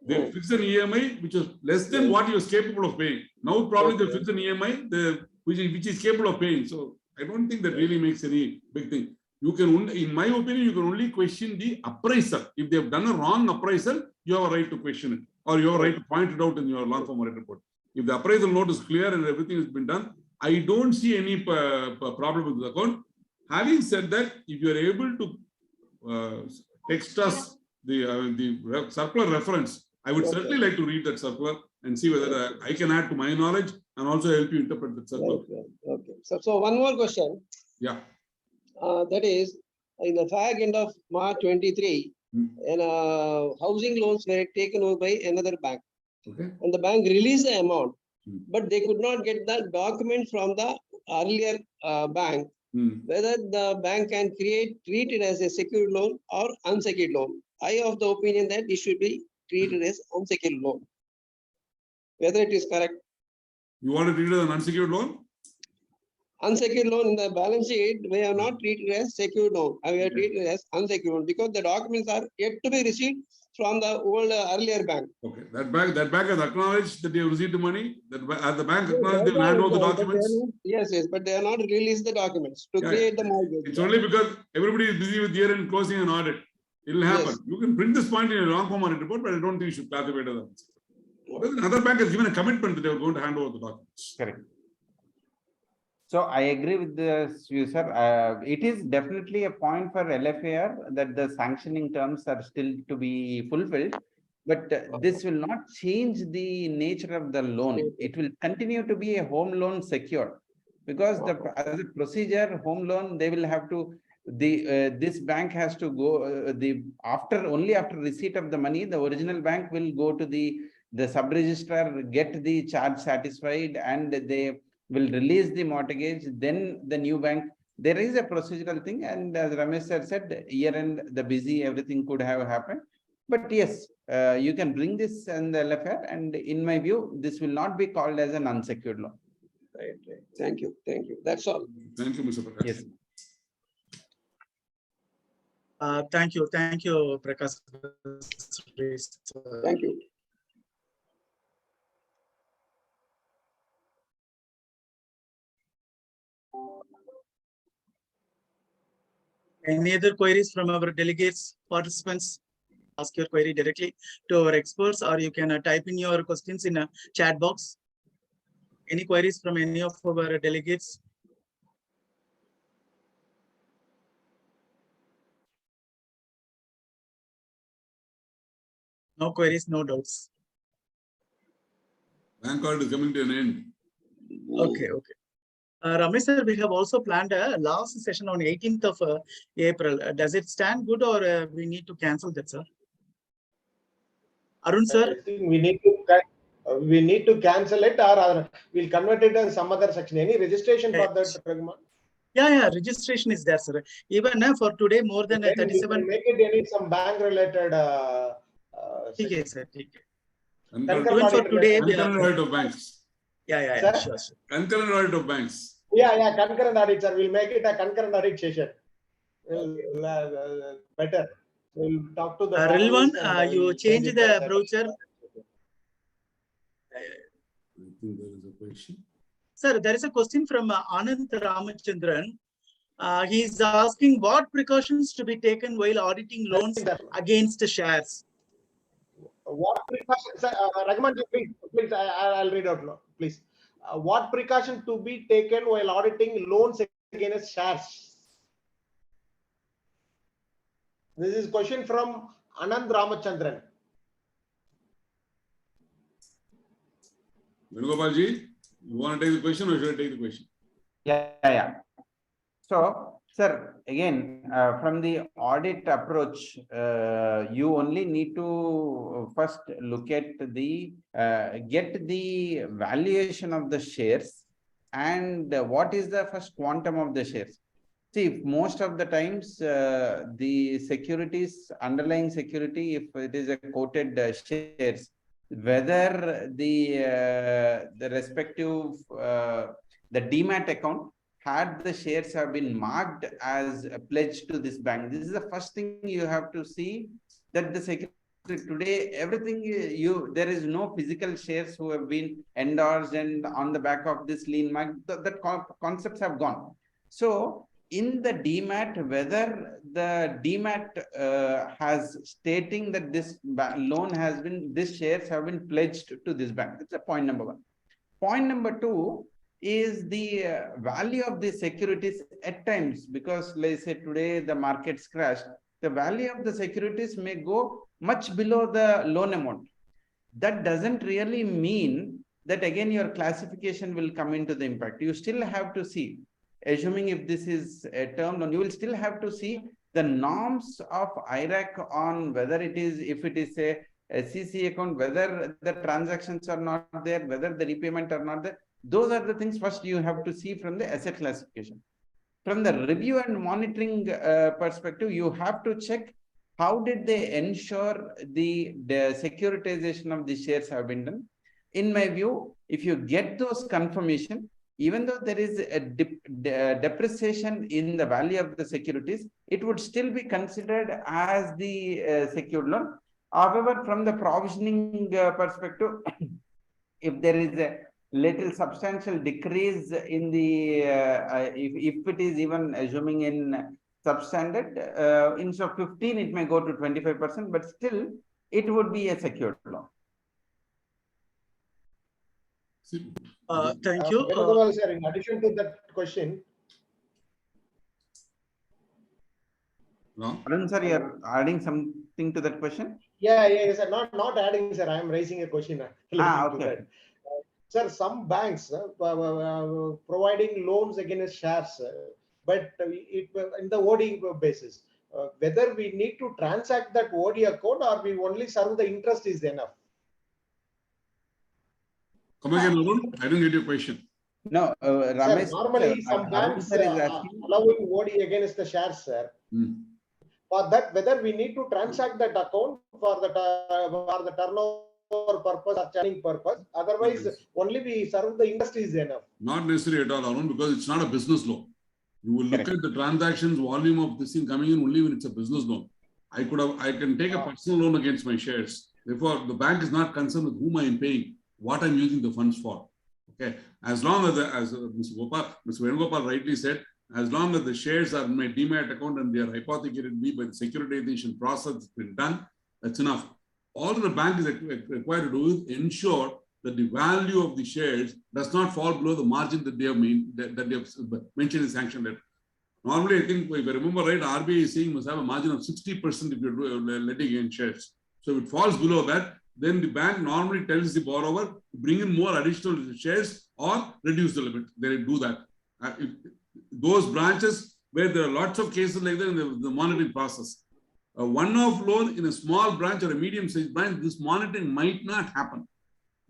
they fixed an EMI which is less than what he was capable of paying. Now, probably they fixed an EMI which is capable of paying. So, I don't think that really makes any big thing. You can only, in my opinion, you can only question the appraisal. If they have done a wrong appraisal, you have a right to question it, or you have a right to point it out in your long form audit report. If the appraisal note is clear and everything has been done, I don't see any problem with the account. Having said that, if you are able to text us the circular reference, I would certainly like to read that circular and see whether I can add to my knowledge and also help you interpret that circular. Okay. So one more question. Yeah. That is, in the fag end of March 23, and housing loans were taken over by another bank. Okay. And the bank released the amount, but they could not get the document from the earlier bank, whether the bank can treat it as a secured loan or unsecured loan. I of the opinion that it should be treated as unsecured loan. Whether it is correct. You want to treat it as an unsecured loan? Unsecured loan in the balance sheet, we have not treated as secured loan. We have treated as unsecured loan because the documents are yet to be received from the old earlier bank. Okay, that bank has acknowledged that they have received the money. That the bank acknowledged they will hand over the documents. Yes, but they are not released the documents to create the mortgage. It's only because everybody is busy with year-end closing an audit. It will happen. You can print this point in a long form audit report, but I don't think you should classify it as another bank has given a commitment that they are going to hand over the documents. Correct. So I agree with this view, sir. It is definitely a point for LFAR that the sanctioning terms are still to be fulfilled, but this will not change the nature of the loan. It will continue to be a home loan secured because as a procedure, home loan, they will have to this bank has to go only after receipt of the money, the original bank will go to the sub-registrar, get the charge satisfied, and they will release the mortgage. Then the new bank, there is a procedural thing, and as Ramesh sir said, year end, the busy, everything could have happened. But yes, you can bring this and the LFR, and in my view, this will not be called as an unsecured loan. Right. Thank you. That's all. Thank you, Mr. Prakash. Yes. Thank you, Prakash. Thank you. Any other queries from our delegates, participants? Ask your query directly to our experts, or you can type in your questions in a chat box. Any queries from any of our delegates? No queries, no doubts. Bank audit is coming to an end. Okay. Ramesh sir, we have also planned a last session on 18th of April. Does it stand good, or we need to cancel that, sir? Arun sir? I think we need to cancel it, or we'll convert it as some other section. Any registration for that, Raghuman? Yeah, registration is there, sir. Even for today, more than 37. Make it some bank related. Okay, sir. Even for today, concurrent audit of banks. Yeah, sure. Concurrent audit of banks. Yeah, concurrent audit, sir. We'll make it a concurrent audit session. Better. We'll talk to the Rilwan, you change the brochure. I think there is a question. Sir, there is a question from Anand Ramachandran. He is asking what precautions to be taken while auditing loans against shares. What precautions, Raghuman, please, I'll read out now, please. What precaution to be taken while auditing loans against shares? This is question from Anand Ramachandran. Venugopalji, you want to take the question or should I take the question? Yeah. So, sir, again, from the audit approach, you only need to first look at get the valuation of the shares and what is the first quantum of the shares. See, most of the times, the securities, underlying security, if it is a quoted shares, whether the respective, the demat account, had the shares have been marked as a pledge to this bank. This is the first thing you have to see, that the security today, everything there is no physical shares who have been endorsed and on the back of this lien mark, that concepts have gone. So in the demat, whether the demat has stating that this loan has been, this shares have been pledged to this bank. That's a point number one. Point number two is the value of the securities at times, because let's say today the markets crashed, the value of the securities may go much below the loan amount. That doesn't really mean that again your classification will come into the impact. You still have to see, assuming if this is a term loan, you will still have to see the norms of IRAC on whether it is, if it is a CC account, whether the transactions are not there, whether the repayment are not there. Those are the things first you have to see from the asset classification. From the review and monitoring perspective, you have to check how did they ensure the securitization of the shares have been done. In my view, if you get those confirmation, even though there is a depreciation in the value of the securities, it would still be considered as the secured loan. However, from the provisioning perspective, if there is a little substantial decrease in the, if it is even assuming in substandard, instead of 15, it may go to 25%, but still it would be a secured loan. Thank you. Sir, in addition to that question. Arun sir, you are adding something to that question? Yeah, sir. Not adding, sir. I am raising a question. Okay. Sir, some banks providing loans against shares. but it in the OD basis. Whether we need to transact that OD account or we only serve the interest is enough. Come again, Arun? I didn't get your question. No, Ramesh, Sir, normally sir, some Arun banks sir is asking. allowing OD against the shares, sir. For that, whether we need to transact that account for the turnover purpose or churning purpose, otherwise only we serve the interest is enough. Not necessary at all, Arun, because it's not a business loan. You will look at the transactions volume of this thing coming in only when it's a business loan. I can take a personal loan against my shares. Therefore, the bank is not concerned with whom I am paying, what I'm using the funds for. Okay, as long as Mr. Venugopal rightly said, as long as the shares are in my demat account and they are hypothecated me by the securitization process that's been done, that's enough. All the bank is required to do is ensure that the value of the shares does not fall below the margin that they have mentioned in sanction letter. Normally, I think if I remember right, RBI is saying you must have a margin of 60% if you're letting in shares. So if it falls below that, then the bank normally tells the borrower to bring in more additional shares or reduce the limit. They do that. Those branches where there are lots of cases like that in the monitoring process. A one-off loan in a small branch or a medium-sized branch, this monitoring might not happen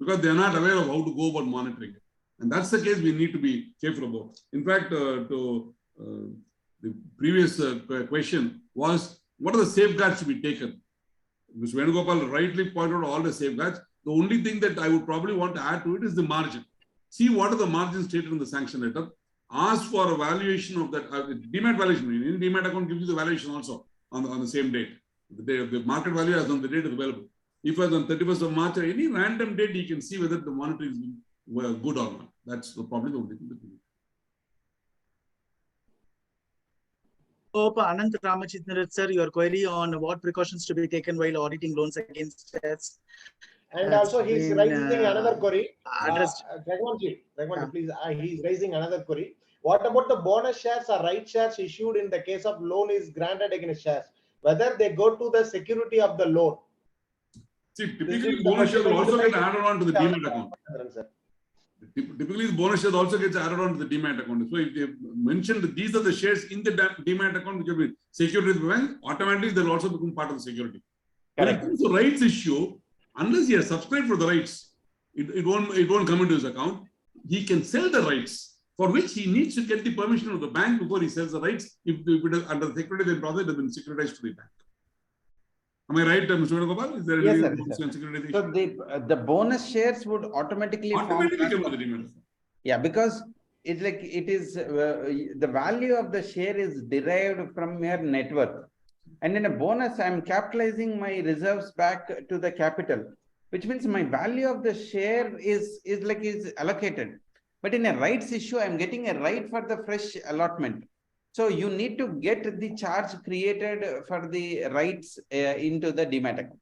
because they are not aware of how to go about monitoring it. And that's the case we need to be careful about. In fact, the previous question was, what are the safeguards to be taken? Mr. Venugopal rightly pointed out all the safeguards. The only thing that I would probably want to add to it is the margin. See what are the margins stated in the sanction letter. Ask for a valuation of that demat valuation. In demat account gives you the valuation also on the same date. The market value as on the date is available. If as on 31st of March or any random date, you can see whether the monitoring is good or not. That's probably the only thing that we need. Anant Ramachandran sir, your query on what precautions to be taken while auditing loans against shares. And also he's raising another query. Addressed. Raghuvanshi, please, he's raising another query. What about the bonus shares or right shares issued in the case of loan is granted against shares? Whether they go to the security of the loan? See, typically bonus shares also get added on to the demat account. Typically, the bonus shares also gets added on to the demat account. So if they mention that these are the shares in the demat account which have been secured with the bank, automatically they'll also become part of the security. When it comes to rights issue, unless he has subscribed for the rights, it won't come into his account. He can sell the rights, for which he needs to get the permission of the bank before he sells the rights. If it is under the security, then process, it has been securitized to the bank. Am I right, Mr. Venugopal? Is there Yes, any sir. So the bonus shares would automatically come to the demat. Yeah, because it's like it is the value of the share is derived from your net worth. And in a bonus, I'm capitalizing my reserves back to the capital, which means my value of the share is allocated. But in a rights issue, I'm getting a right for the fresh allotment. So you need to get the charge created for the rights into the demat account.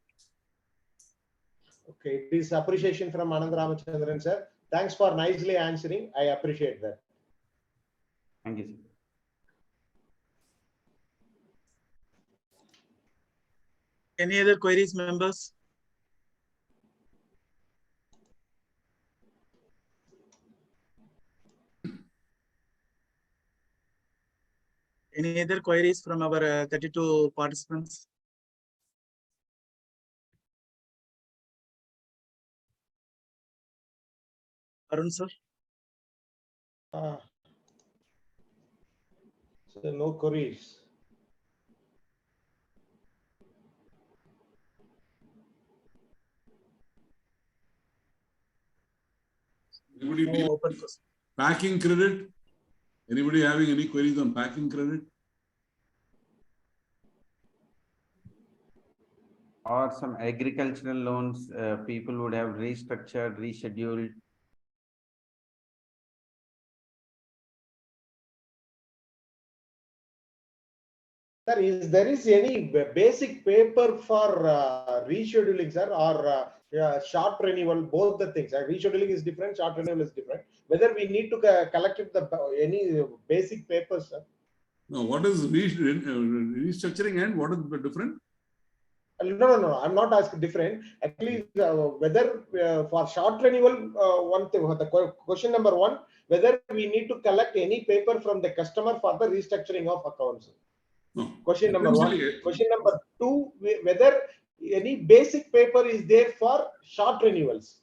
Okay, this appreciation from Anand Ramachandran sir. Thanks for nicely answering. I appreciate that. Thank you, sir. Any other queries, members? Any other queries from our 32 participants? Arun sir? So no queries. Anybody Open question. Packing credit? Anybody having any queries on packing credit? Or some agricultural loans, people would have restructured, rescheduled. Sir, is there any basic paper for rescheduling, sir, or short renewal? Both the things. Rescheduling is different, short renewal is different. Whether we need to collect any basic papers, sir? No, what is restructuring and what is the different? No. I'm not asking different. Actually, whether for short renewal, one thing, the question number one, whether we need to collect any paper from the customer for the restructuring of accounts. No. Question number one. Question number two, whether any basic paper is there for short renewals.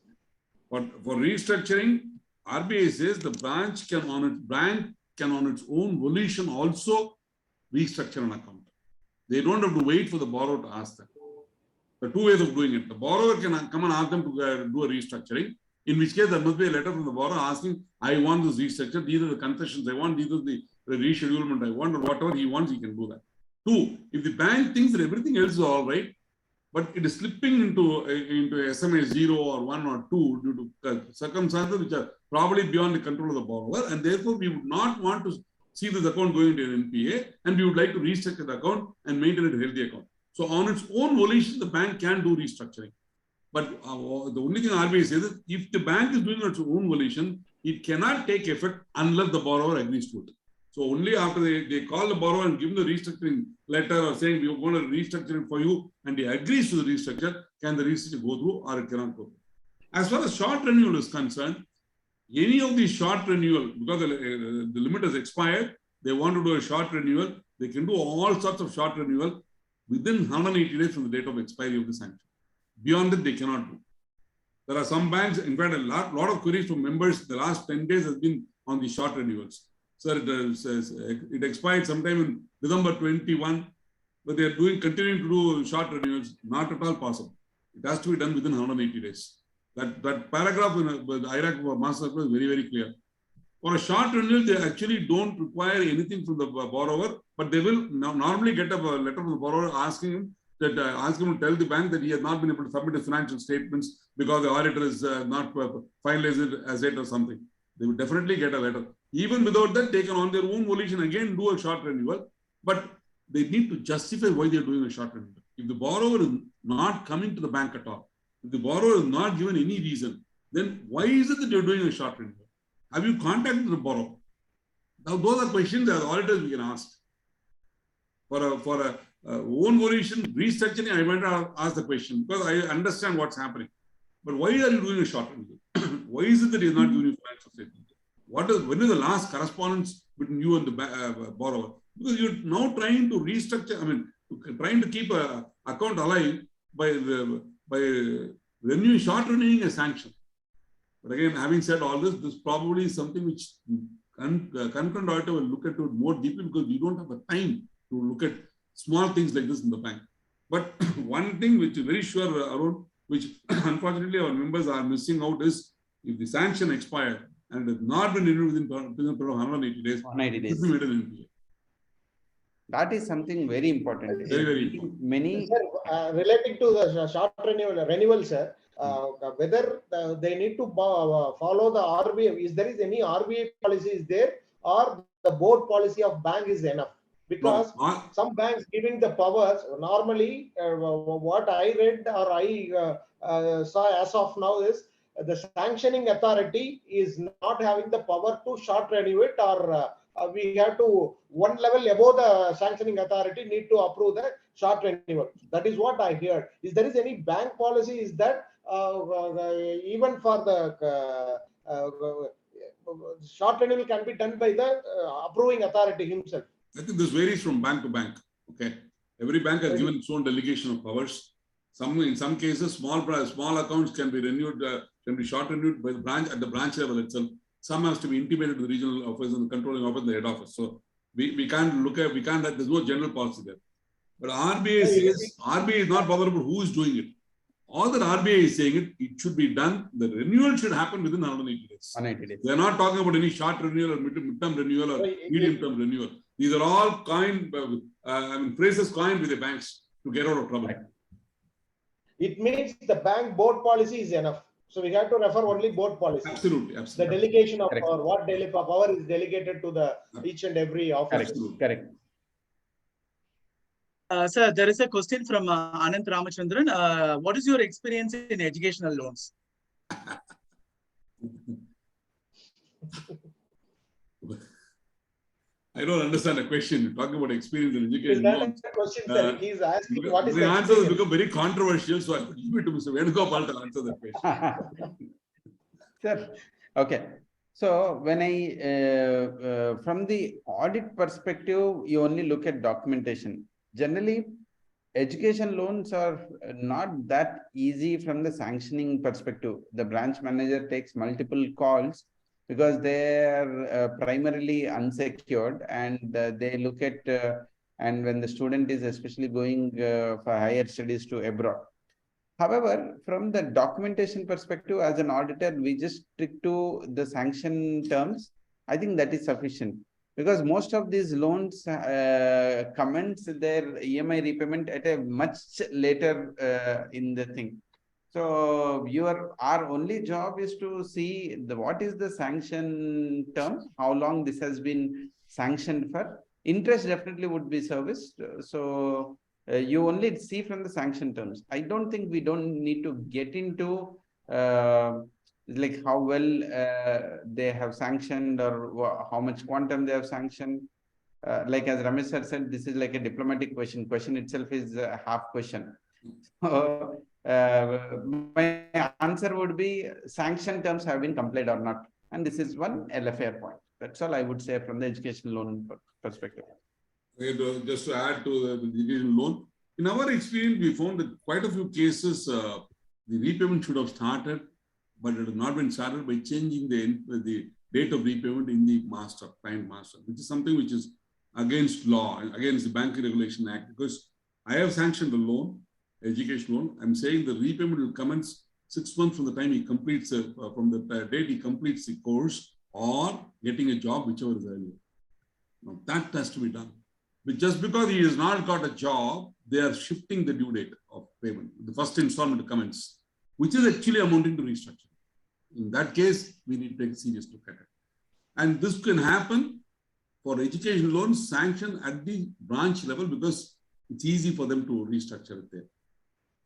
For restructuring, RBI says the branch can on its own volition also restructure an account. They don't have to wait for the borrower to ask them. There are two ways of doing it. The borrower can come and ask them to do a restructuring, in which case there must be a letter from the borrower asking, I want this restructure, these are the concessions I want, these are the reschedulement I want, or whatever he wants, he can do that. Two, if the bank thinks that everything else is all right, but it is slipping into SMA 0 or 1 or 2 due to circumstances which are probably beyond the control of the borrower, and therefore we would not want to see this account going into an NPA, and we would like to restructure the account and maintain it a healthy account. So on its own volition, the bank can do restructuring. But the only thing RBI says is, if the bank is doing its own volition, it cannot take effect unless the borrower agrees to it. So only after they call the borrower and give him the restructuring letter or saying we are going to restructure it for you, and he agrees to the restructure, can the restructure go through or it cannot go through. As far as short renewal is concerned, any of these short renewal, because the limit has expired, they want to do a short renewal, they can do all sorts of short renewal within 180 days from the date of expiry of the sanction. Beyond that, they cannot do. There are some banks, in fact, a lot of queries from members the last 10 days has been on the short renewals. Sir, it expired sometime in December 21, but they are continuing to do short renewals. Not at all possible. It has to be done within 180 days. That paragraph in the IRAC master circular is very, very clear. For a short renewal, they actually don't require anything from the borrower, but they will normally get a letter from the borrower asking him to tell the bank that he has not been able to submit his financial statements because the auditor is not finalized it as yet or something. They will definitely get a letter. Even without that, they can on their own volition again do a short renewal, but they need to justify why they are doing a short renewal. If the borrower is not coming to the bank at all, if the borrower is not given any reason, then why is it that you're doing a short renewal? Have you contacted the borrower? Now, those are questions that auditors we can ask. For a own volition restructuring, I went to ask the question because I understand what's happening. But why are you doing a short renewal? Why is it that you're not giving you financial statement? When is the last correspondence between you and the borrower? Because you're now trying to restructure, trying to keep an account alive by renewing a sanction. But again, having said all this probably is something which concurrent auditor will look at it more deeply because we don't have the time to look at small things like this in the bank. But one thing which is very sure, Arun, which unfortunately our members are missing out is if the sanction expired and it has not been renewed within 180 days, 180 days. It will be made an NPA. That is something very important. Very, very important. Many relating to the short renewal, sir, whether they need to follow the RBI, is there is any RBI policy is there or the board policy of bank is enough? Because some banks giving the powers, normally what I read or I saw as of now is the sanctioning authority is not having the power to short renew it, or we have to one level above the sanctioning authority need to approve the short renewal. That is what I heard. Is there is any bank policy is that even for the short renewal can be done by the approving authority himself? I think this varies from bank to bank. Okay, every bank has given its own delegation of powers. In some cases, small accounts can be renewed, can be short renewed by the branch at the branch level itself. Some has to be intimated to the regional office and the controlling office and the head office. So we can't there's no general policy there. But RBI says RBI is not bothered about who is doing it. All that RBI is saying it should be done. The renewal should happen within 180 days. 180 days. They are not talking about any short renewal or mid-term renewal or medium-term renewal. These are all phrases coined with the banks to get out of trouble. It means the bank board policy is enough. So we have to refer only board policy. Absolutely. The delegation of power, what power is delegated to the each and every office. Correct. Sir, there is a question from Anant Ramachandran. What is your experience in educational loans? I don't understand the question. You're talking about experience in It's education not loans. a question, sir. He's asking what is The the answer has experience? become very controversial, so I will leave it to Mr. Venugopal to answer that question. Sir, okay. So when from the audit perspective, you only look at documentation. Generally, education loans are not that easy from the sanctioning perspective. The branch manager takes multiple calls because they are primarily unsecured, and they look at and when the student is especially going for higher studies to abroad. However, from the documentation perspective, as an auditor, we just stick to the sanction terms. I think that is sufficient, because most of these loans commence their EMI repayment at a much later in the thing. So our only job is to see what is the sanction term, how long this has been sanctioned for. Interest definitely would be serviced. So you only see from the sanction terms. I don't think we don't need to get into like how well they have sanctioned or how much quantum they have sanctioned. Like as Ramesh sir said, this is like a diplomatic question. Question itself is a half question. My answer would be sanction terms have been complied or not. And this is one LFR point. That's all I would say from the education loan perspective. Just to add to the education loan, in our experience, we found that quite a few cases, the repayment should have started, but it has not been started by changing the date of repayment in the client master, which is something which is against law, against the Banking Regulation Act, because I have sanctioned the loan, education loan. I'm saying the repayment will commence 6 months from the time he completes, from the date he completes the course or getting a job, whichever is earlier. Now that has to be done. But just because he has not got a job, they are shifting the due date of payment, the first installment to commence, which is actually amounting to restructuring. In that case, we need to take a serious look at it. And this can happen for education loans sanctioned at the branch level because it's easy for them to restructure it there.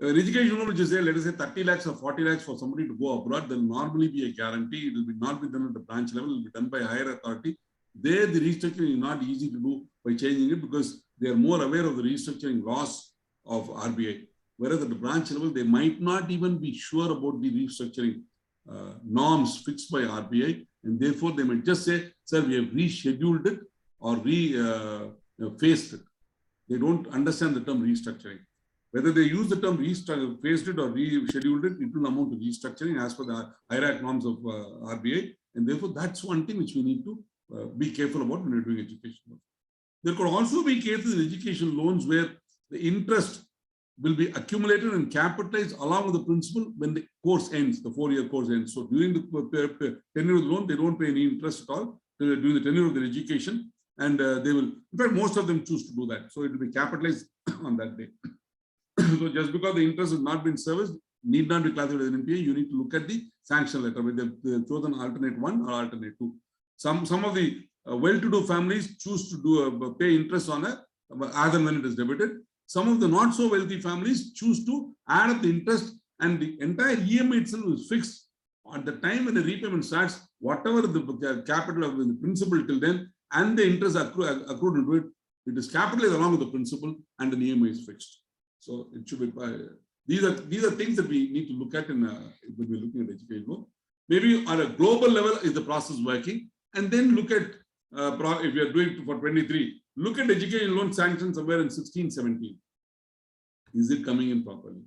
An education loan which is there, let us say 30 lakhs or 40 lakhs for somebody to go abroad, there will normally be a guarantee. It will not be done at the branch level, it will be done by a higher authority. There, the restructuring is not easy to do by changing it because they are more aware of the restructuring laws of RBI. Whereas at the branch level, they might not even be sure about the restructuring norms fixed by RBI. And therefore, they might just say, sir, we have rescheduled it or phased it. They don't understand the term restructuring. Whether they use the term phased it or rescheduled it, it will amount to restructuring as per the hierarchy norms of RBI. And therefore, that's one thing which we need to be careful about when we're doing education loans. There could also be cases in education loans where the interest will be accumulated and capitalized along with the principal when the course ends, the 4-year course ends. So during the tenure of the loan, they don't pay any interest at all during the tenure of their education. And they will, in fact, most of them choose to do that. So it will be capitalized on that day. So just because the interest has not been serviced, need not be classified as an NPA, you need to look at the sanction letter, whether they've chosen alternate 1 or alternate 2. Some of the well-to-do families choose to pay interest on as and when it is debited. Some of the not so wealthy families choose to add up the interest, and the entire EMI itself is fixed at the time when the repayment starts. Whatever the capital of the principal till then and the interest accrued into it, it is capitalized along with the principal, and the EMI is fixed. So it should be. These are things that we need to look at when we're looking at education loan. Maybe on a global level, is the process working? And then look at, if you are doing for 23, look at education loan sanctions somewhere in 16-17. Is it coming in properly?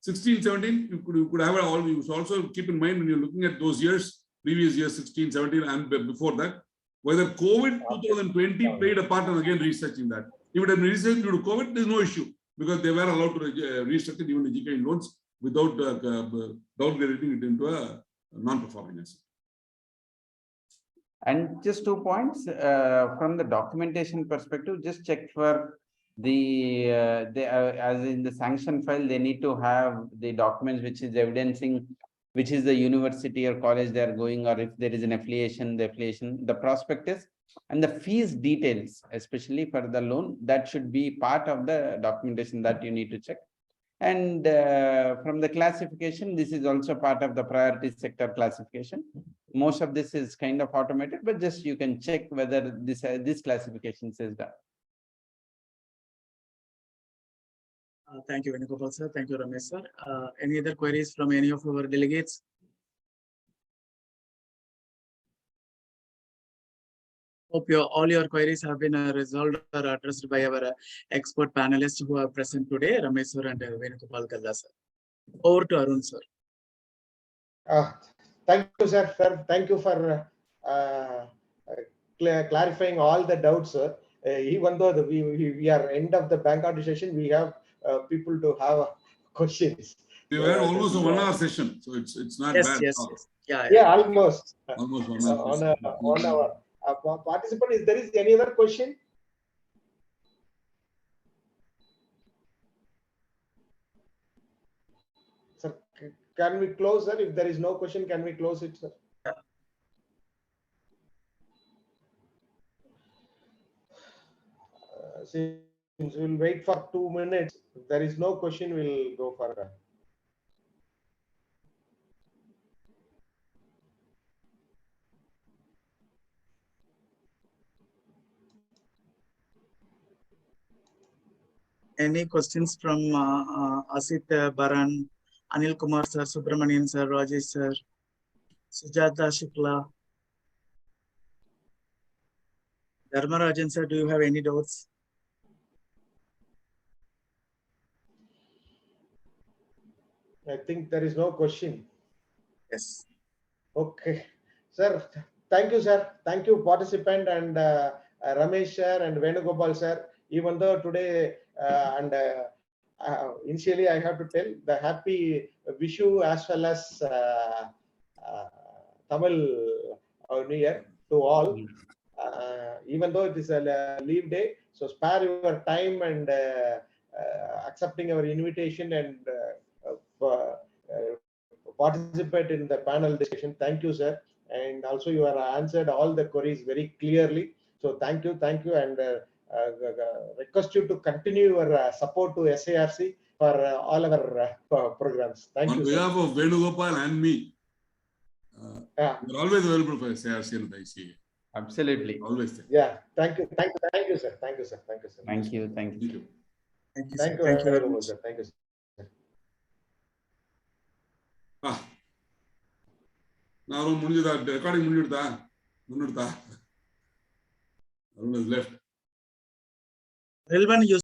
16-17, you could have all. You should also keep in mind when you're looking at those years, previous years, 16-17, and before that, whether COVID 2020 played a part in again researching that. If it had been researched due to COVID, there's no issue because they were allowed to restructure even education loans without downgrading it into a non-performing asset. And just 2 points from the documentation perspective, just check for the as in the sanction file, they need to have the documents which is evidencing which is the university or college they are going, or if there is an affiliation, the prospectus and the fees details, especially for the loan, that should be part of the documentation that you need to check. And from the classification, this is also part of the priority sector classification. Most of this is kind of automated, but just you can check whether this classification is done. Thank you, Venugopal sir. Thank you, Ramesh sir. Any other queries from any of our delegates? Hope all your queries have been resolved or addressed by our expert panelists who are present today, Ramesh sir and Venugopal Galla sir. Over to Arun sir. Thank you, sir. Thank you for clarifying all the doubts, sir. Even though we are end of the bank audit session, we have people to have questions. We were almost a 1 hour session, so it's not Yes, bad. yes, yes. Yeah, almost. Almost 1 hour. On a 1 hour. Participant, if there is any other question? Sir, can we close, sir? If there is no question, can we close it, sir? Since we'll wait for 2 minutes, if there is no question, we'll go further. Any questions from Asit Baran, Anil Kumar sir, Subramanian sir, Rajesh sir, Sujata Shukla, Dharmarajan sir, do you have any doubts? I think there is no question. Yes. Okay. Sir, thank you, sir. Thank you, participant, and Ramesh sir and Venugopal sir. Even though today initially I have to tell the happy Vishu as well as Tamil New Year to all. Even though it is a leave day, so spare your time and accepting our invitation and participate in the panel discussion. Thank you, sir. And also you have answered all the queries very clearly. So thank you, and request you to continue your support to SIRC for all our programs. Thank you, sir. On behalf of Venugopal and me, we're always available for SIRC and ICAI. Absolutely. Always there. Yeah, thank you, sir. Thank you, sir. Thank you. Thank you. Thank you, Thank sir. Thank you very much. Sir. Thank you, sir. Now, recording left. Rilvan, you